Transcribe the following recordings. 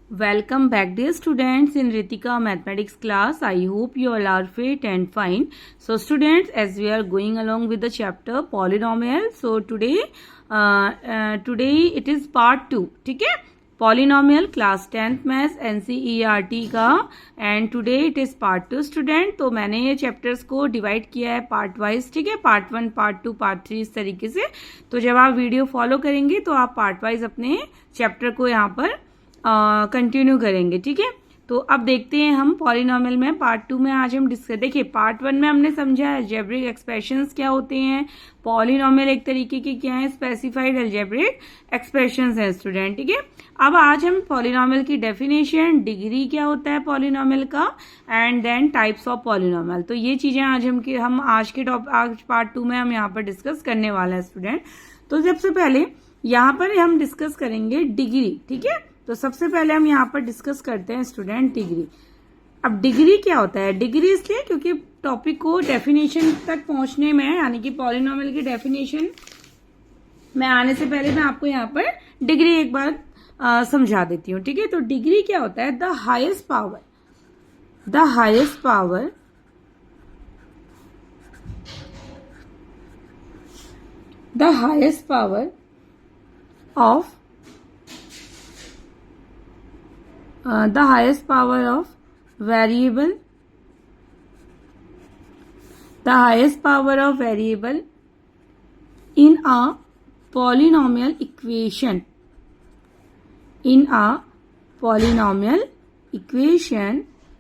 Welcome back, dear students, in Ritika mathematics class. I hope you all are fit and fine. So students, as we are going along with the chapter polynomial, so today it is part 2. ठीक है, polynomial class 10th maths NCERT का, and today it is part 2 student. तो मैंने ये chapters को divide किया है part wise. ठीक है, part 1, part 2, part 3 इस तरीके से. तो जब आप वीडियो फॉलो करेंगे तो आप part wise अपने चैप्टर को यहाँ पर कंटिन्यू करेंगे. ठीक है, तो अब देखते हैं हम पॉलिनोमियल में पार्ट 2 में आज हम डिस्कस. देखिए, पार्ट 1 में हमने समझा अलजेब्रिक एक्सप्रेशंस क्या होते हैं, पॉलिनोमियल एक तरीके के क्या है, स्पेसिफाइड अलजेब्रिक एक्सप्रेशंस हैं स्टूडेंट. ठीक है, अब आज हम पॉलिनोमियल की डेफिनेशन, डिग्री क्या होता है पॉलिनोमियल का, and then types of polynomial. तो ये चीजें हम आज पार्ट 2 में हम यहाँ पर डिस्कस करने वाले हैं स्टूडेंट. तो सबसे पहले यहाँ पर हम डिस्कस करेंगे डिग्री. ठीक है, तो सबसे पहले हम यहाँ पर डिस्कस करते हैं स्टूडेंट डिग्री. अब डिग्री क्या होता है, डिग्री इसलिए क्योंकि टॉपिक को डेफिनेशन तक पहुंचने में, यानी कि पॉलिनोमियल की डेफिनेशन में आने से पहले मैं आपको यहाँ पर डिग्री एक बार समझा देती हूँ. ठीक है, तो डिग्री क्या होता है, the highest power of the highest power of variable in a polynomial equation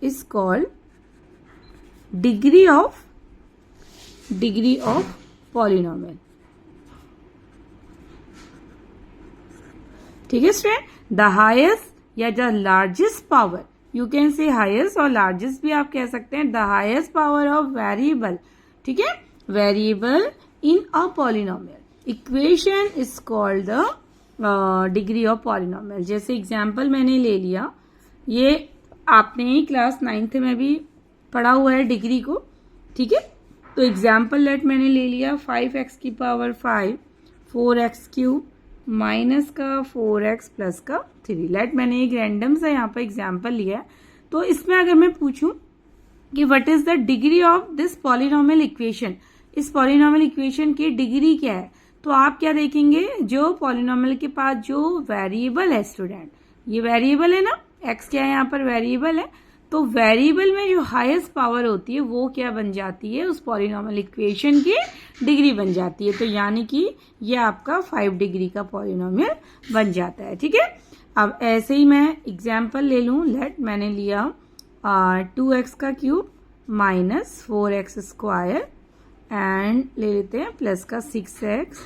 is called degree of polynomial. ठीक है स्टूडेंट, द हाईएस्ट या the largest power, you can say highest और लार्जेस्ट भी आप कह सकते हैं, the highest power of variable. ठीक है, variable in a polynomial equation is called the degree of polynomial. जैसे एग्जांपल मैंने ले लिया, ये आपने क्लास 9th में भी पढ़ा हुआ है डिग्री को. ठीक है, तो एग्जांपल लेट मैंने ले लिया 5x की पावर 5, 4x क्यूब माइनस का 4x प्लस का 3. लेट मैंने एक रैंडम सा यहाँ पर एग्जाम्पल लिया है. तो इसमें अगर मैं पूछूं कि what is the degree of this polynomial equation, इस पॉलिनोमियल इक्वेशन की डिग्री क्या है, तो आप क्या देखेंगे, जो पॉलिनोमियल के पास जो वेरिएबल है स्टूडेंट, ये वेरिएबल है ना, x क्या है यहाँ पर वेरिएबल है, तो वेरिएबल में जो हाईएस्ट पावर होती है वो क्या बन जाती है, उस पॉलिनोमियल इक्वेशन की डिग्री बन जाती है. तो यानी कि ये आपका 5 डिग्री का पॉलिनोमियल बन जाता है. ठीक है, अब ऐसे ही मैं एग्जांपल ले लूं, लेट मैंने लिया 2x का cube minus 4x square and ले लेते हैं प्लस का 6x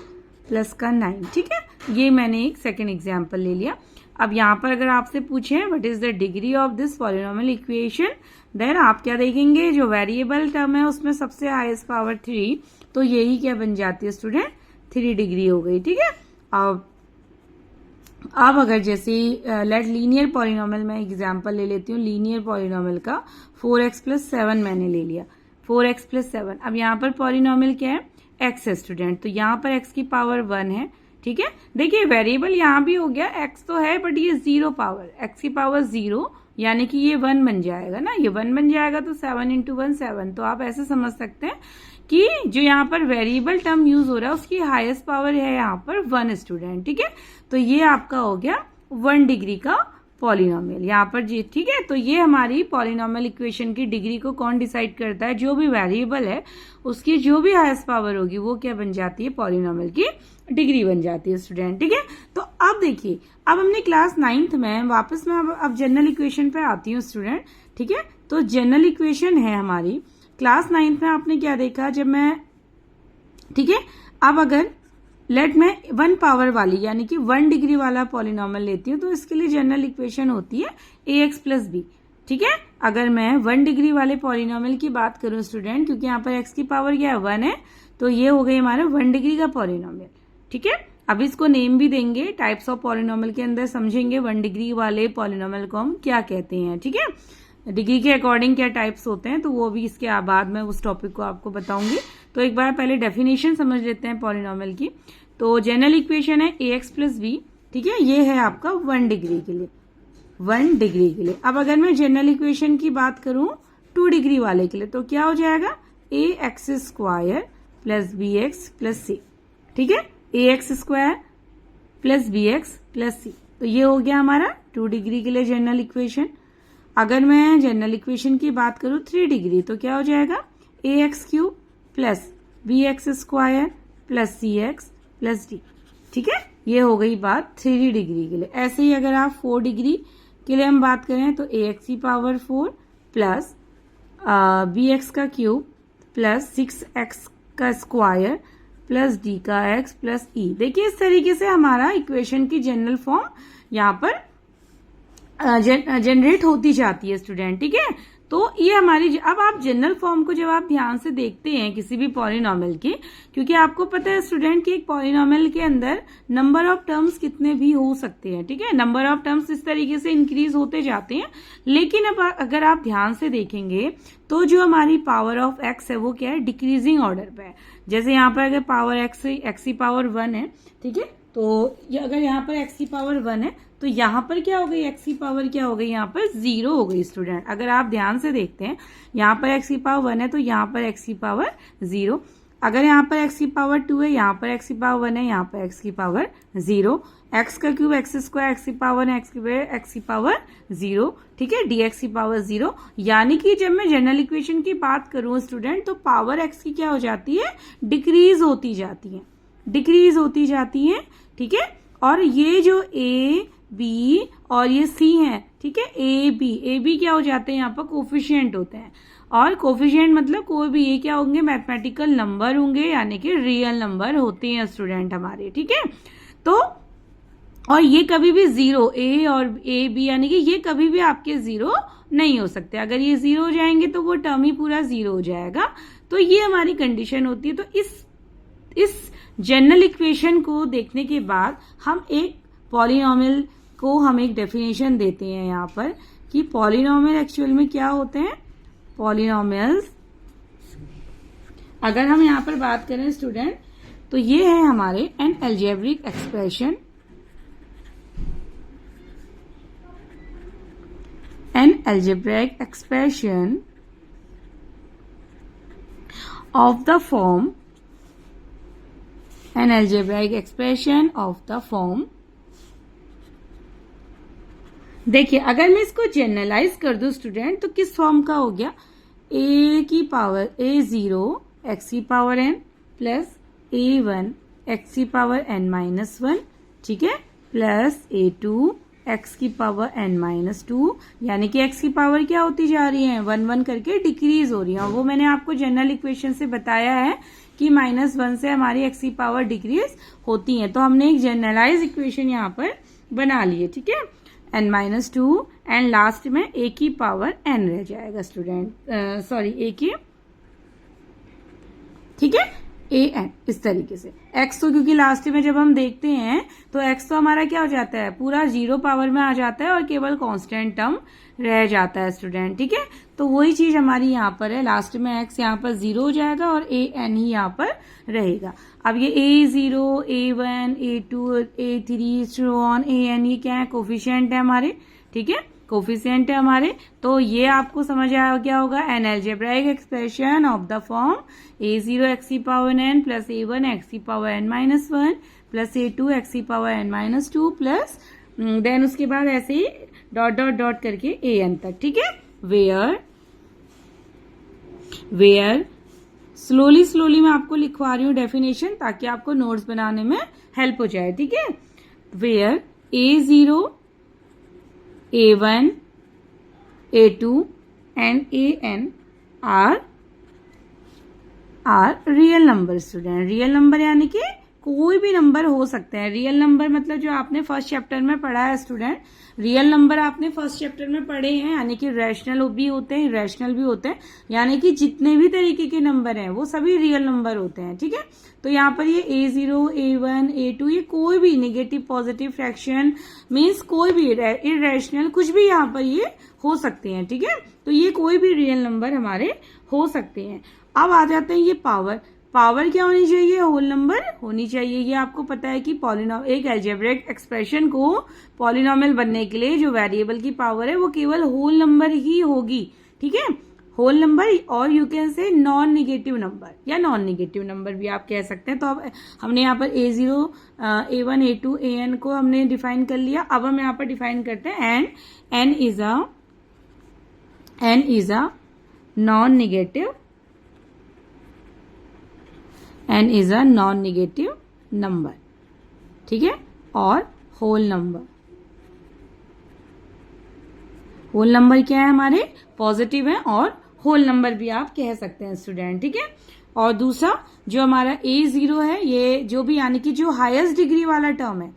प्लस का 9. ठीक है, ये मैंने एक सेकेंड एग्जाम्पल ले लिया. अब यहाँ पर अगर आपसे पूछें what is the degree of this polynomial equation, then आप क्या देखेंगे, जो वेरिएबल टर्म है उसमें सबसे हाईएस्ट पावर 3, तो यही क्या बन जाती है स्टूडेंट, 3 डिग्री हो गई. ठीक है, अब अगर जैसे लेट लीनियर पॉलिनोमियल में एग्जांपल ले लेती हूँ, लीनियर पॉलिनोमियल का 4x प्लस 7 मैंने ले लिया, 4x प्लस 7. अब यहाँ पर पॉलिनोमियल क्या है, x है स्टूडेंट, तो यहाँ पर x की पावर 1 है. ठीक है, देखिए वेरिएबल यहाँ भी हो गया, x तो है बट ये 0 पावर, x की पावर 0, यानी कि ये 1 बन जाएगा ना, ये 1 बन जाएगा, तो 7 इंटू 1 7. तो आप ऐसे समझ सकते हैं कि जो यहाँ पर वेरिएबल टर्म यूज हो रहा है उसकी हाईएस्ट पावर है यहाँ पर 1 स्टूडेंट. ठीक है, तो ये आपका हो गया 1 डिग्री का पॉलिनोमियल यहाँ पर जी. ठीक है, तो ये हमारी पॉलिनोमियल इक्वेशन की डिग्री को कौन डिसाइड करता है, जो भी वेरिएबल है उसकी जो भी हाईएस्ट पावर होगी वो क्या बन जाती है, पॉलिनोमियल की डिग्री बन जाती है स्टूडेंट. ठीक है, तो अब देखिए, अब हमने क्लास 9th में वापस मैं अब जनरल इक्वेशन पे आती हूँ स्टूडेंट. ठीक है, तो जनरल इक्वेशन है हमारी क्लास 9th में आपने क्या देखा, जब मैं, ठीक है, अब अगर लेट मैं 1 पावर वाली यानी कि 1 डिग्री वाला पॉलिनोमियल लेती हूँ, तो इसके लिए जनरल इक्वेशन होती है ax प्लस बी. ठीक है, अगर मैं 1 डिग्री वाले पॉलिनोमियल की बात करूं स्टूडेंट, क्योंकि यहाँ पर x की पावर क्या है 1 है, तो ये हो गई हमारे 1 डिग्री का पॉलिनोमियल. ठीक है, अब इसको नेम भी देंगे, टाइप्स ऑफ पॉलिनोमियल के अंदर समझेंगे 1 डिग्री वाले पॉलिनोमियल को हम क्या कहते हैं. ठीक है, डिग्री के अकॉर्डिंग क्या टाइप्स होते हैं, तो वो भी इसके बाद में उस टॉपिक को आपको बताऊंगी. तो एक बार पहले डेफिनेशन समझ लेते हैं पॉलिनोमियल की. तो जनरल इक्वेशन है ax प्लस बी. ठीक है, ये है आपका 1 डिग्री के लिए, 1 डिग्री के लिए। अब अगर मैं जनरल इक्वेशन की बात करूं 2 डिग्री वाले के लिए तो क्या हो जाएगा, ax² plus bx plus c। ठीक है, ax² plus bx plus c। तो ये हो गया हमारा 2 डिग्री के लिए जनरल इक्वेशन। अगर मैं जनरल इक्वेशन की बात करूं 3 डिग्री तो क्या हो जाएगा, ax³ plus bx² plus cx plus d। ठीक है, ये हो गई बात 3 डिग्री के लिए। ऐसे ही अगर आप 4 डिग्री के लिए हम बात करें तो ax⁴ plus bx³ plus 6x² plus d का x प्लस e। देखिए इस तरीके से हमारा इक्वेशन की जनरल फॉर्म यहाँ पर जनरेट होती जाती है स्टूडेंट। ठीक है, तो ये हमारी, अब आप जनरल फॉर्म को जब आप ध्यान से देखते हैं किसी भी पॉलिनॉमियल की, क्योंकि आपको पता है स्टूडेंट कि एक पॉलिनॉमियल के अंदर नंबर ऑफ टर्म्स कितने भी हो सकते हैं। ठीक है, नंबर ऑफ टर्म्स इस तरीके से इंक्रीज होते जाते हैं, लेकिन अब अगर आप ध्यान से देखेंगे तो जो हमारी पावर ऑफ एक्स है वो क्या है, डिक्रीजिंग ऑर्डर पे है। जैसे यहाँ पर अगर पावर एक्स की पावर 1 है, ठीक है, तो अगर यहाँ पर एक्स की पावर 1 है तो यहाँ पर क्या हो गई, एक्स की पावर क्या हो गई, यहाँ पर 0 हो गई स्टूडेंट। अगर आप ध्यान से देखते हैं यहाँ पर एक्स की पावर 1 है तो यहाँ पर एक्स की पावर 0। अगर यहाँ पर एक्स की पावर 2 है, यहाँ पर एक्स की पावर 1 है, यहाँ पर एक्स की पावर 0। एक्स का क्यूब x² एक्स की पावर है, एक्स की पावर 0। ठीक है, dx की पावर 0। यानी कि जब मैं जनरल इक्वेशन की बात करूं स्टूडेंट तो पावर एक्स की क्या हो जाती है, डिक्रीज होती जाती है, डिक्रीज होती जाती है। ठीक है, और ये जो a b और ये c है, ठीक है, a b क्या हो जाते हैं, यहाँ पर कोफिशिएंट होते हैं। और कोफिशिएंट मतलब कोई भी, ये क्या होंगे, मैथमेटिकल नंबर होंगे, यानी कि रियल नंबर होते हैं स्टूडेंट हमारे। ठीक है, तो और ये कभी भी 0, a और a b यानी कि ये कभी भी आपके 0 नहीं हो सकते। अगर ये 0 हो जाएंगे तो वो टर्म ही पूरा 0 हो जाएगा। तो ये हमारी कंडीशन होती है। तो इस जनरल इक्वेशन को देखने के बाद हम एक पॉलिनॉमियल को हम एक डेफिनेशन देते हैं यहाँ पर कि पॉलिनॉमियल एक्चुअल में क्या होते हैं। पॉलिनॉमियल्स, अगर हम यहाँ पर बात करें स्टूडेंट तो ये है हमारे N algebraic expression, an algebraic expression of the form, an algebraic expression of the form। देखिए अगर मैं इसको जनरलाइज कर दूं स्टूडेंट तो किस फॉर्म का हो गया, a की पावर a0 x की power n plus a1 x की पावर n-1, ठीक है, प्लस a2 x की पावर n-2, यानी कि x की पावर क्या होती जा रही है, 1 करके डिक्रीज हो रही है। वो मैंने आपको जनरल इक्वेशन से बताया है कि -1 से हमारी x की पावर डिक्रीज होती है। तो हमने एक जनरलाइज इक्वेशन यहाँ पर बना ली है। ठीक है, n-2 एंड लास्ट में a की पावर n रह जाएगा स्टूडेंट, सॉरी a की, ठीक है, an इस तरीके से। x तो क्योंकि लास्ट में जब हम देखते हैं तो x तो हमारा क्या हो जाता है, पूरा 0 पावर में आ जाता है और केवल कांस्टेंट टर्म रह जाता है स्टूडेंट। ठीक है, तो वही चीज हमारी यहाँ पर है, लास्ट में x यहाँ पर 0 हो जाएगा और an ही यहाँ पर रहेगा। अब ये a0 a1 a2 a3 so on an ये क्या है, कोफिशिएंट है हमारे। ठीक है, कोफिशिएंट है हमारे। तो ये आपको समझ आया क्या होगा, an algebraic expression of the form a0 x की power n plus a1 x की power n-1 plus a2 x की पावर n-2 प्लस देन उसके बाद ऐसे ही डॉट डॉट डॉट करके an तक। ठीक है, वेयर स्लोली मैं आपको लिखवा रही हूँ डेफिनेशन ताकि आपको नोट्स बनाने में हेल्प हो जाए। ठीक है, where a0 a1 a2 and an are real number student. Real number यानी कि कोई भी नंबर हो सकते हैं। रियल नंबर मतलब जो आपने फर्स्ट चैप्टर में पढ़ा है स्टूडेंट, रियल नंबर आपने फर्स्ट चैप्टर में पढ़े हैं, यानी कि रैशनल भी होते हैं, इरेशनल भी होते हैं, यानी कि जितने भी तरीके के नंबर हैं वो सभी रियल नंबर होते हैं। ठीक है, तो यहाँ पर ये a0 a1 a2 ये कोई भी नेगेटिव पॉजिटिव फ्रैक्शन मीन्स कोई भी इरेशनल कुछ भी यहाँ पर ये हो सकते हैं। ठीक है, तो ये कोई भी रियल नंबर हमारे हो सकते हैं। अब आ जाते हैं ये पावर। पावर क्या होनी चाहिए, होल नंबर होनी चाहिए। ये आपको पता है कि एक अलजेब्रिक एक्सप्रेशन को पॉलिनॉमियल बनने के लिए जो वेरिएबल की पावर है वो केवल होल नंबर ही होगी, ठीक है, होल नंबर, और you can say non negative number या नॉन निगेटिव नंबर भी आप कह सकते हैं। तो अब हमने यहाँ पर A0, A1, A2, AN को हमने डिफाइन कर लिया। अब हम यहाँ पर डिफाइन करते हैं n is a non negative, n is a non negative number, ठीक है, और होल नंबर क्या है हमारे, पॉजिटिव है, और होल नंबर भी आप कह सकते हैं स्टूडेंट, ठीक है। और दूसरा जो हमारा A0 है, ये जो भी यानी कि जो हाईएस्ट डिग्री वाला टर्म है,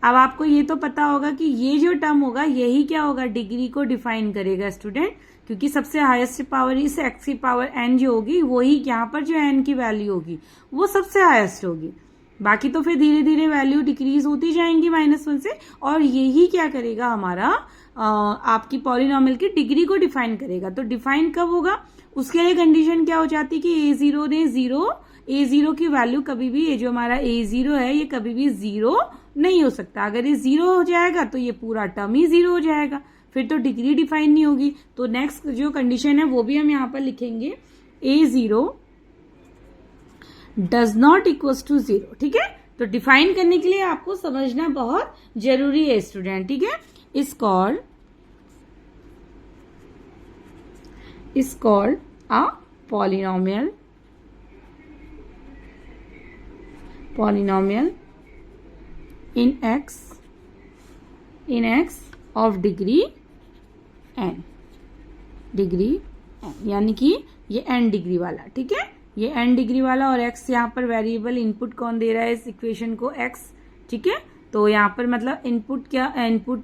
अब आपको ये तो पता होगा कि ये जो टर्म होगा यही क्या होगा, डिग्री को डिफाइन करेगा स्टूडेंट, क्योंकि सबसे हाईएस्ट पावर इस x की पावर n जो होगी वही यहाँ पर जो n की वैल्यू होगी वो सबसे हाईएस्ट होगी। बाकी तो फिर धीरे धीरे वैल्यू डिक्रीज होती जाएंगी -1 से, और यही क्या करेगा हमारा आपकी पॉलिनॉमियल की डिग्री को डिफाइन करेगा। तो डिफाइन कब होगा, उसके लिए कंडीशन क्या हो जाती है कि A0 की वैल्यू कभी भी, ये जो हमारा A0 है ये कभी भी 0 नहीं हो सकता। अगर ये 0 हो जाएगा तो ये पूरा टर्म ही 0 हो जाएगा, फिर तो डिग्री डिफाइन नहीं होगी। तो नेक्स्ट जो कंडीशन है वो भी हम यहाँ पर लिखेंगे, A0 does not equals to 0, ठीक है। तो डिफाइन करने के लिए आपको समझना बहुत जरूरी है स्टूडेंट, ठीक है। is called a polynomial in x of degree n, यानी कि ये n डिग्री वाला, ठीक है, ये n डिग्री वाला, और x यहाँ पर वेरिएबल इनपुट कौन दे रहा है इस इक्वेशन को, x, ठीक है। तो यहाँ पर मतलब इनपुट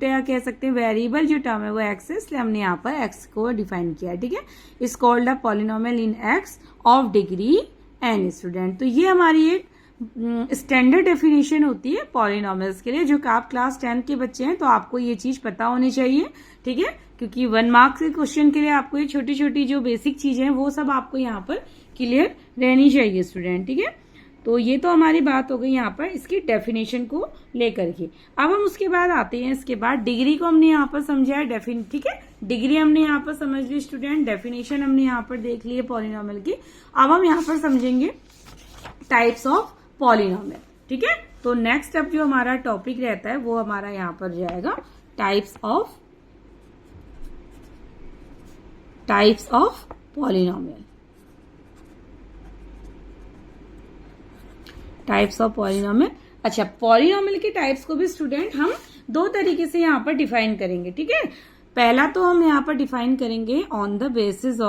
या कह सकते हैं वेरिएबल जो टर्म है वो x है, इसलिए हमने यहाँ पर x को डिफाइन किया है, ठीक है। Is called a polynomial in x of degree n student. तो ये हमारी एक स्टैंडर्ड डेफिनेशन होती है पॉलिनोमियल्स के लिए, जो कि आप क्लास 10 के बच्चे हैं तो आपको ये चीज पता होनी चाहिए, ठीक है, क्योंकि 1 मार्क्स के क्वेश्चन के लिए आपको ये छोटी छोटी जो बेसिक चीजें हैं वो सब आपको यहाँ पर क्लियर रहनी चाहिए स्टूडेंट, ठीक है। तो ये तो हमारी बात हो गई यहाँ पर इसकी डेफिनेशन को लेकर के। अब हम उसके बाद आते हैं, इसके बाद डिग्री को हमने यहाँ पर समझा है, ठीक है, डिग्री हमने यहाँ पर समझ ली स्टूडेंट, डेफिनेशन हमने यहाँ पर देख ली है पॉलिनोमियल की। अब हम यहाँ पर समझेंगे टाइप्स ऑफ पॉलिनोमियल, ठीक है। तो नेक्स्ट अब जो हमारा टॉपिक रहता है वो हमारा यहाँ पर जाएगा types of polynomial. Types of polynomial. अच्छा, पॉलिनोमियल के टाइप्स को भी स्टूडेंट हम 2 तरीके से यहाँ पर डिफाइन करेंगे, ठीक है। पहला तो हम यहाँ पर डिफाइन करेंगे on the basis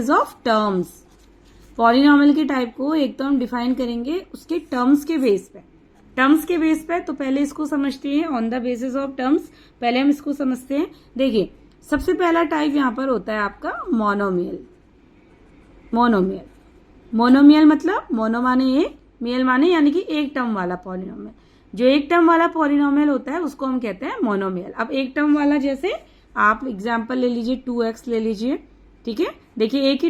of terms. Polynomial के टाइप को एक तो हम डिफाइन करेंगे उसके टर्म्स के बेस पे, तो पहले इसको समझते हैं on the basis of terms. पहले हम इसको समझते हैं। देखिए, सबसे पहला टाइप यहाँ पर होता है आपका मोनोमियल मतलब मोनो माने एक, मियल माने यानी कि एक टर्म वाला पॉलिनोमियल। जो एक टर्म वाला पॉलिनोमियल होता है उसको हम कहते हैं मोनोमियल। अब एक टर्म वाला, जैसे आप एग्जांपल ले लीजिए 2x ले लीजिए, ठीक है, देखिए एक ही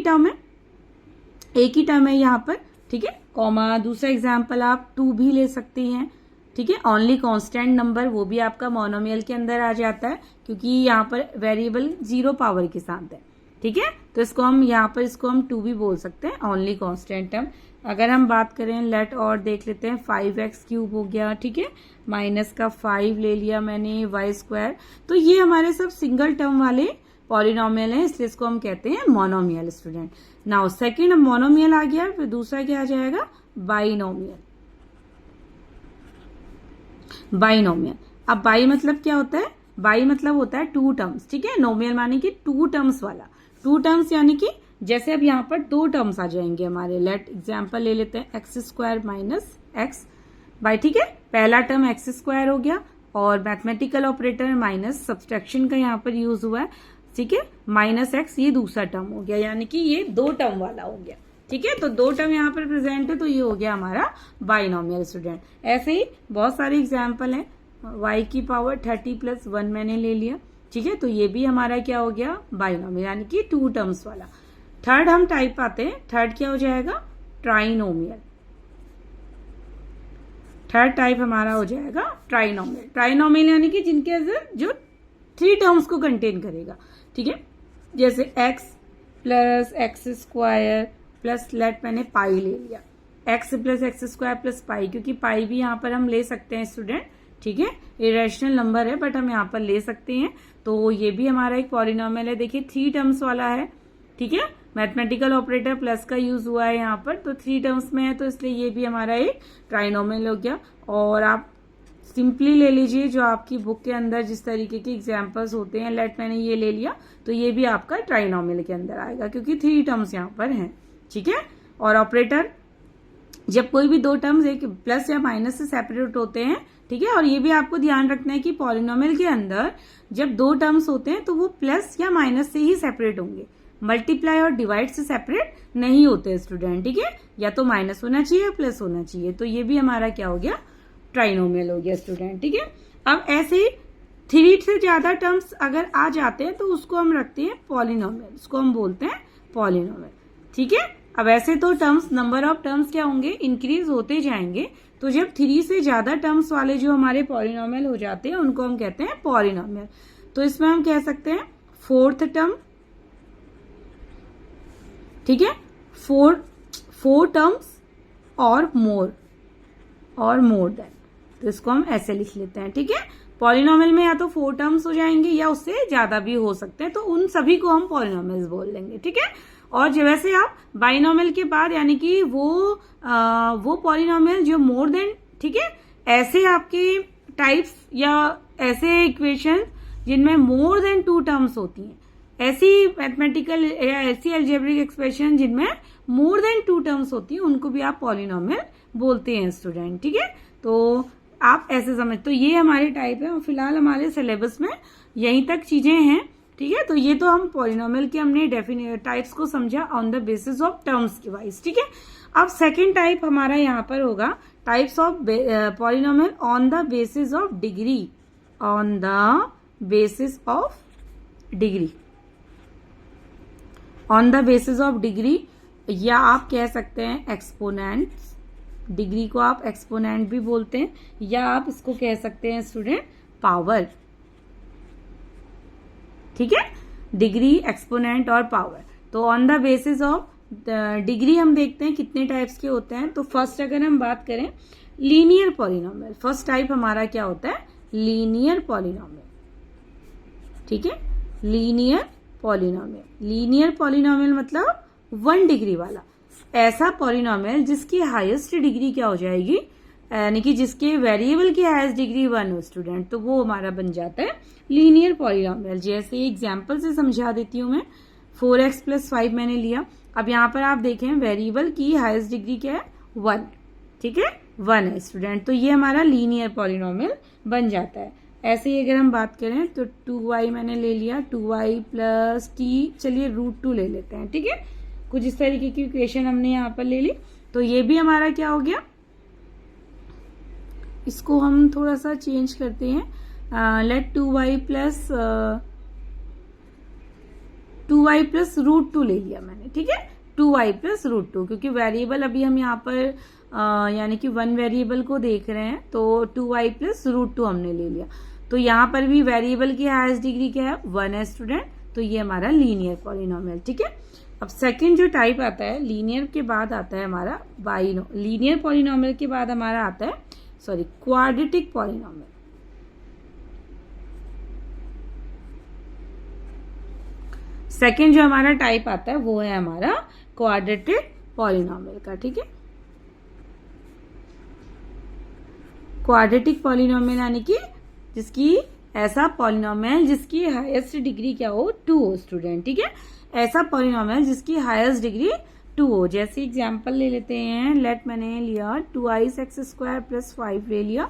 टर्म है यहाँ पर, ठीक है, कॉमा, दूसरा एग्जांपल आप 2 भी ले सकते हैं, ठीक है, ओनली कांस्टेंट नंबर, वो भी आपका मोनोमियल के अंदर आ जाता है क्योंकि यहाँ पर वेरिएबल 0 पावर के साथ है, ठीक है। तो इसको हम 2 भी बोल सकते हैं, ओनली कांस्टेंट टर्म। अगर हम बात करें लेट और देख लेते हैं, 5x³ हो गया, ठीक है, -5 ले लिया मैंने, y²। तो ये हमारे सब सिंगल टर्म वाले पॉलिनोमियल है, इसलिए इसको हम कहते हैं monomial student. Now second monomial आ गया, फिर दूसरा क्या आ जाएगा, बाइनोमियल। अब बाई मतलब क्या होता है, बाई मतलब होता है 2 टर्म्स, ठीक है। नोमियल माने कि 2 टर्म्स वाला, 2 टर्म्स यानी कि जैसे अब यहाँ पर 2 टर्म्स आ जाएंगे हमारे। लेट एग्जाम्पल ले लेते हैं, x² - x बाई, ठीक है, पहला टर्म x² हो गया, और मैथमेटिकल ऑपरेटर माइनस सब्सट्रैक्शन का यहाँ पर यूज हुआ है, ठीक है, -x ये दूसरा टर्म हो गया, यानी कि ये 2 टर्म वाला हो गया, ठीक है। तो 2 टर्म यहाँ पर प्रेजेंट है, तो ये हो गया हमारा बाइनोमियल स्टूडेंट। ऐसे ही बहुत सारे एग्जाम्पल हैं, y की पावर 30 + 1 मैंने ले लिया, ठीक है, तो ये भी हमारा क्या हो गया, बाइनोमियल, यानी कि 2 टर्म्स वाला। थर्ड हम टाइप आते हैं, थर्ड क्या हो जाएगा, ट्राइनोमियल। थर्ड टाइप हमारा हो जाएगा ट्राइनोमियल। ट्राइनोमियल यानी कि जिनके अंदर जो 3 टर्म्स को कंटेन करेगा, ठीक है, जैसे x plus x square plus, let मैंने पाई ले लिया, x plus x square plus pi, क्योंकि पाई भी यहाँ पर हम ले सकते हैं स्टूडेंट, ठीक है, इरेशनल नंबर है बट हम यहाँ पर ले सकते हैं, तो ये भी हमारा एक पॉलिनोमियल है। देखिए 3 टर्म्स वाला है, ठीक है, मैथमेटिकल ऑपरेटर प्लस का यूज हुआ है यहाँ पर, तो 3 टर्म्स में है, तो इसलिए ये भी हमारा एक ट्राइनोमियल हो गया। और आप सिंपली ले लीजिए जो आपकी बुक के अंदर जिस तरीके के एग्जाम्पल्स होते हैं, लेट मैंने ये ले लिया, तो ये भी आपका ट्राइनोमियल के अंदर आएगा क्योंकि 3 टर्म्स यहाँ पर हैं, ठीक है। और ऑपरेटर, जब कोई भी 2 टर्म्स एक प्लस या माइनस से सेपरेट होते हैं, ठीक है, और ये भी आपको ध्यान रखना है कि पॉलिनोमियल के अंदर जब 2 टर्म्स होते हैं तो वो प्लस या माइनस से ही सेपरेट होंगे, मल्टीप्लाई और डिवाइड से सेपरेट नहीं होते स्टूडेंट, ठीक है, या तो माइनस होना चाहिए या प्लस होना चाहिए, तो ये भी हमारा क्या हो गया, ट्राइनोमियल हो गया स्टूडेंट, ठीक है। अब ऐसे ही 3 से ज्यादा टर्म्स अगर आ जाते हैं तो उसको हम रखते हैं पॉलिनोमियल, उसको हम बोलते हैं पॉलिनोमियल, ठीक है। अब ऐसे तो टर्म्स, नंबर ऑफ टर्म्स क्या होंगे, इंक्रीज होते जाएंगे, तो जब 3 से ज्यादा टर्म्स वाले जो हमारे पॉलिनोमियल हो जाते हैं उनको हम कहते हैं पॉलिनोमियल। तो इसमें हम कह सकते हैं 4th टर्म, ठीक है, 4 टर्म्स और मोर देन, तो इसको हम ऐसे लिख लेते हैं, ठीक है। पॉलिनोमियल में या तो 4 टर्म्स हो जाएंगे या उससे ज्यादा भी हो सकते हैं, तो उन सभी को हम पॉलिनोमियल्स बोल देंगे, ठीक है। और जब वैसे आप बाइनोमियल के बाद यानी कि वो पॉलिनोमियल जो मोर देन, ठीक है, ऐसे आपके टाइप्स या ऐसे इक्वेशन जिनमें मोर देन 2 टर्म्स होती हैं, ऐसी मैथमेटिकल या ऐसी अलजेब्रिक एक्सप्रेशन जिनमें मोर देन 2 टर्म्स होती है, उनको भी आप पॉलिनोमियल बोलते हैं स्टूडेंट, ठीक है। तो आप ऐसे समझ, तो ये हमारे टाइप है और फिलहाल हमारे सिलेबस में यहीं तक चीजें हैं, ठीक है। तो ये तो हम पॉलिनोमियल के हमने टाइप्स को समझा on the basis of terms के वाइज, ठीक है। अब सेकेंड टाइप हमारा यहाँ पर होगा types of polynomial on the basis of degree, on the basis of degree, on the basis of degree, या आप कह सकते हैं एक्सपोनेंट्स, डिग्री को आप एक्सपोनेंट भी बोलते हैं, या आप इसको कह सकते हैं स्टूडेंट पावर, ठीक है, डिग्री, एक्सपोनेंट और पावर। तो on the basis of degree हम देखते हैं कितने टाइप्स के होते हैं। तो फर्स्ट अगर हम बात करें लीनियर पॉलिनोमियल, फर्स्ट टाइप हमारा क्या होता है, लीनियर पॉलिनोमियल, ठीक है, लीनियर पॉलिनोमियल। लीनियर पॉलिनोमियल मतलब 1 डिग्री वाला, ऐसा पॉलिनोमियल जिसकी हाईएस्ट डिग्री क्या हो जाएगी, यानी कि जिसके वेरिएबल की हाईएस्ट डिग्री 1 हो स्टूडेंट, तो वो हमारा बन जाता है लीनियर पॉलिनोमियल। जैसे एग्जांपल से समझा देती हूं मैं, 4x प्लस 5 मैंने लिया, अब यहाँ पर आप देखें वेरिएबल की हाईएस्ट डिग्री क्या है, 1, ठीक है, 1 है स्टूडेंट, तो ये हमारा लीनियर पॉलिनोमियल बन जाता है। ऐसे ही अगर हम बात करें तो 2y मैंने ले लिया, 2y प्लस t, चलिए √2 ले लेते हैं, ठीक है, कुछ इस तरीके की इक्वेशन हमने यहाँ पर ले ली, तो ये भी हमारा क्या हो गया, इसको हम थोड़ा सा चेंज करते हैं, लेट 2y प्लस √2 ले लिया मैंने, ठीक है, 2y प्लस √2, क्योंकि वेरिएबल अभी हम यहाँ पर यानी कि 1 वेरिएबल को देख रहे हैं, तो 2y प्लस √2 हमने ले लिया, तो यहाँ पर भी वेरिएबल की हाईएस्ट डिग्री क्या है, 1 है स्टूडेंट, तो ये हमारा लीनियर पॉलिनोमियल, ठीक है। अब सेकंड जो टाइप आता है, लीनियर के बाद आता है हमारा लीनियर पॉलिनोमियल के बाद हमारा आता है क्वाड्रेटिक पॉलिनोमियल। सेकंड जो हमारा टाइप आता है वो है हमारा क्वाड्रेटिक पॉलिनोमियल का, ठीक है। क्वाड्रेटिक पॉलिनोमियल यानी कि जिसकी ऐसा पॉलिनोमियल जिसकी हाईएस्ट डिग्री क्या हो, 2 हो स्टूडेंट, ठीक है, ऐसा पॉलिनोमियल जिसकी हाईएस्ट डिग्री 2 हो। जैसे एग्जांपल ले लेते हैं, लेट मैंने लिया 2x² प्लस 5 ले लिया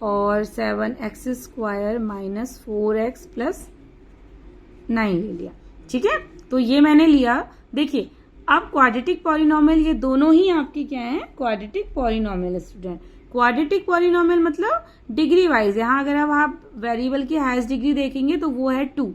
और 7x² माइनस 4x प्लस 9 ले लिया, ठीक है, तो ये मैंने लिया। देखिए अब क्वाड्रेटिक पॉलिनोमियल ये दोनों ही आपके क्या है, quadratic polynomial student. Quadratic polynomial मतलब डिग्री वाइज, यहाँ अगर अब आप वेरिएबल की हाईएस्ट डिग्री देखेंगे तो वो है 2,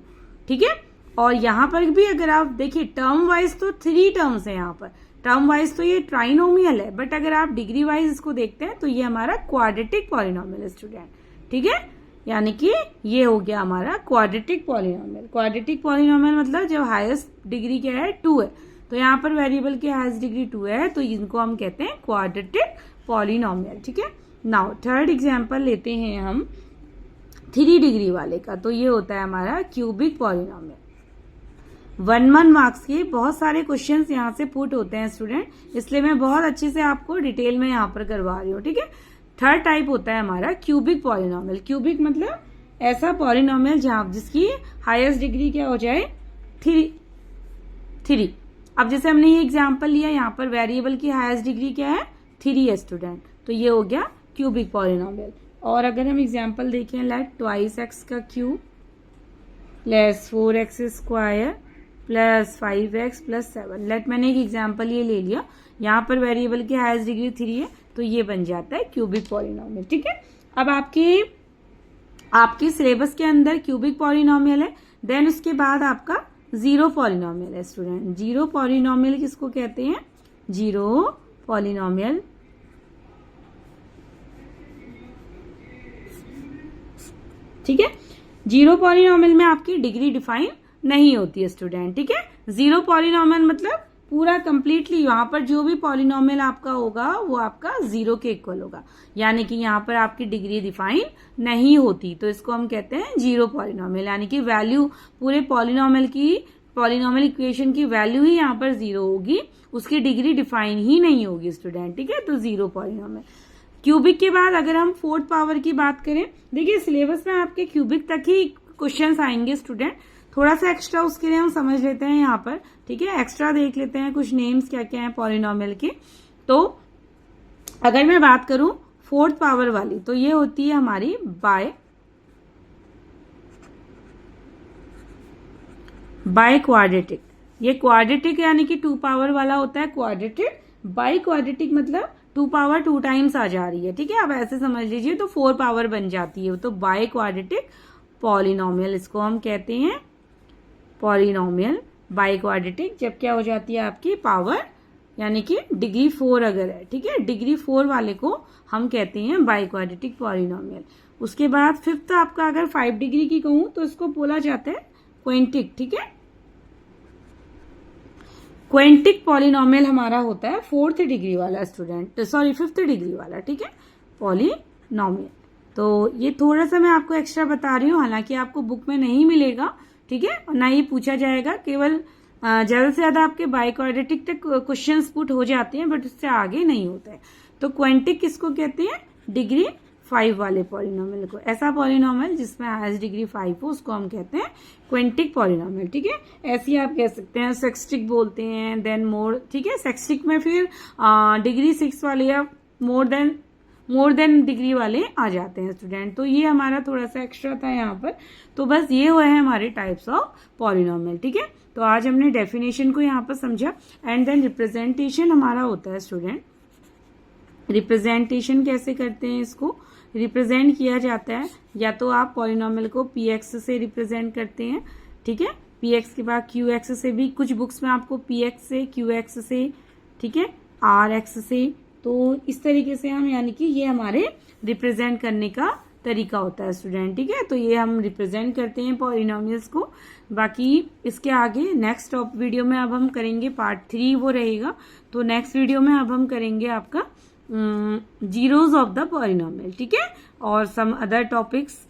ठीक है। और यहाँ पर भी अगर आप देखिए टर्म वाइज तो 3 टर्म्स है, यहाँ पर टर्म वाइज तो ये ट्राइनोमियल है, बट अगर आप डिग्री वाइज इसको देखते हैं तो ये हमारा क्वाड्रेटिक पॉलिनोमियल है स्टूडेंट, ठीक है। यानी कि ये हो गया हमारा क्वाड्रेटिक पॉलिनोमियल। क्वाड्रेटिक पॉलिनोमियल मतलब जब हाईएस्ट डिग्री क्या है 2 है, तो यहाँ पर वेरिएबल की हाईएस्ट डिग्री 2 है, तो इनको हम कहते हैं क्वाड्रेटिक पॉलिनोमियल, ठीक है। नाउ थर्ड एग्जांपल लेते हैं हम 3 डिग्री वाले का, तो ये होता है हमारा क्यूबिक पॉलिनोमियल। 1 मार्क्स के बहुत सारे क्वेश्चंस यहाँ से पुट होते हैं स्टूडेंट, इसलिए मैं बहुत अच्छे से आपको डिटेल में यहाँ पर करवा रही हूँ, ठीक है। थर्ड टाइप होता है हमारा क्यूबिक पॉलिनोमियल। क्यूबिक मतलब ऐसा पॉलिनोमियल जहां जिसकी हाईएस्ट डिग्री क्या हो जाए 3। अब जैसे हमने ये एग्जांपल लिया, यहाँ पर वेरिएबल की हाईएस्ट डिग्री क्या है 3 है स्टूडेंट, तो ये हो गया क्यूबिक पॉलिनोमियल। और अगर हम एग्जांपल देखें, लेट 2x का cube plus 4x square plus 5x plus 7। Let मैंने एक एग्जांपल ये ले लिया, यहाँ पर वेरिएबल की हाईएस्ट डिग्री 3 है, तो ये बन जाता है क्यूबिक पॉलिनोमियल, ठीक है। अब आपके सिलेबस के अंदर क्यूबिक पॉलिनोमियल है, देन उसके बाद आपका जीरो पॉलिनोमियल है स्टूडेंट। जीरो पॉलिनोमियल किसको कहते हैं? जीरो पॉलिनोमियल ठीक है। जीरो पॉलिनोमियल में आपकी डिग्री डिफाइन नहीं होती है स्टूडेंट, ठीक है। जीरो पॉलिनोमियल मतलब पूरा कंप्लीटली वहां पर जो भी पॉलिनोमियल आपका होगा वो आपका 0 के इक्वल होगा, यानी कि यहाँ पर आपकी डिग्री डिफाइन नहीं होती, तो इसको हम कहते हैं जीरो पॉलिनोमियल। यानी कि वैल्यू पूरे पॉलिनोमियल इक्वेशन की वैल्यू ही यहाँ पर 0 होगी, उसकी डिग्री डिफाइन ही नहीं होगी स्टूडेंट, ठीक है। तो जीरो पॉलिनोमियल। क्यूबिक के बाद अगर हम 4th पावर की बात करें, देखिए सिलेबस में आपके क्यूबिक तक ही क्वेश्चन आएंगे स्टूडेंट, थोड़ा सा एक्स्ट्रा उसके लिए हम समझ लेते हैं यहाँ पर, ठीक है। एक्स्ट्रा देख लेते हैं कुछ नेम्स क्या क्या है पॉलिनोमियल के। तो अगर मैं बात करूं 4th पावर वाली, तो ये होती है हमारी बाय क्वाड्रेटिक। ये क्वाड्रेटिक यानी कि 2 पावर वाला होता है क्वाड्रेटिक। बाय क्वाड्रेटिक मतलब 2 पावर 2 टाइम्स आ जा रही है, ठीक है। अब ऐसे समझ लीजिए तो 4 पावर बन जाती है, तो बाय क्वाड्रेटिक पॉलिनोमियल इसको हम कहते हैं पॉलिनोमियल बाय क्वाड्रेटिक। जब क्या हो जाती है आपकी पावर, यानी कि डिग्री 4 अगर है, ठीक है, डिग्री 4 वाले को हम कहते हैं बाय क्वाड्रेटिक पॉलिनोमियल। उसके बाद 5th आपका अगर 5 डिग्री की कहूं तो इसको बोला जाता है क्विंटिक, ठीक है। क्विंटिक पॉलिनोमियल हमारा होता है 4th डिग्री वाला स्टूडेंट, सॉरी 5th डिग्री वाला, ठीक है, पॉलिनोमियल। तो ये थोड़ा सा मैं आपको एक्स्ट्रा बता रही हूँ, हालांकि आपको बुक में नहीं मिलेगा, ठीक है, और ना ही पूछा जाएगा, केवल ज्यादा से ज्यादा आपके बाय क्वाड्रेटिक तक क्वेश्चंस पुट हो जाते हैं, बट उससे आगे नहीं होता है। तो क्विंटिक किसको कहते हैं? डिग्री 5 वाले पॉलिनोमियल को। ऐसा पॉलिनोमियल जिसमें हाईएस्ट डिग्री 5 हो उसको हम कहते हैं क्विंटिक पॉलिनोमियल, ठीक है। ऐसे ही आप कह सकते हैं सेक्सटिक बोलते हैं, देन मोर, ठीक है। सेक्सटिक में फिर डिग्री 6 वाले या मोर देन डिग्री वाले आ जाते हैं स्टूडेंट। तो ये हमारा थोड़ा सा एक्स्ट्रा था यहाँ पर। तो बस ये हुए हैं हमारे टाइप्स ऑफ पॉलिनोमियल, ठीक है। तो आज हमने डेफिनेशन को यहाँ पर समझा, एंड देन रिप्रेजेंटेशन हमारा होता है स्टूडेंट। रिप्रेजेंटेशन कैसे करते हैं? इसको रिप्रेजेंट किया जाता है, या तो आप पॉलिनोमियल को px से रिप्रेजेंट करते हैं, ठीक है। px के बाद qx से भी, कुछ बुक्स में आपको px से, qx से, ठीक है, rx से, तो इस तरीके से हम, यानी कि ये हमारे रिप्रेजेंट करने का तरीका होता है स्टूडेंट, ठीक है। तो ये हम रिप्रेजेंट करते हैं पॉलिनोमियल्स को। बाकी इसके आगे नेक्स्ट वीडियो में अब हम करेंगे पार्ट 3 वो रहेगा। तो नेक्स्ट वीडियो में अब हम करेंगे आपका जीरोज ऑफ द पॉलिनोमियल, ठीक है, और some other topics.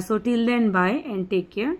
So till then bye and take care.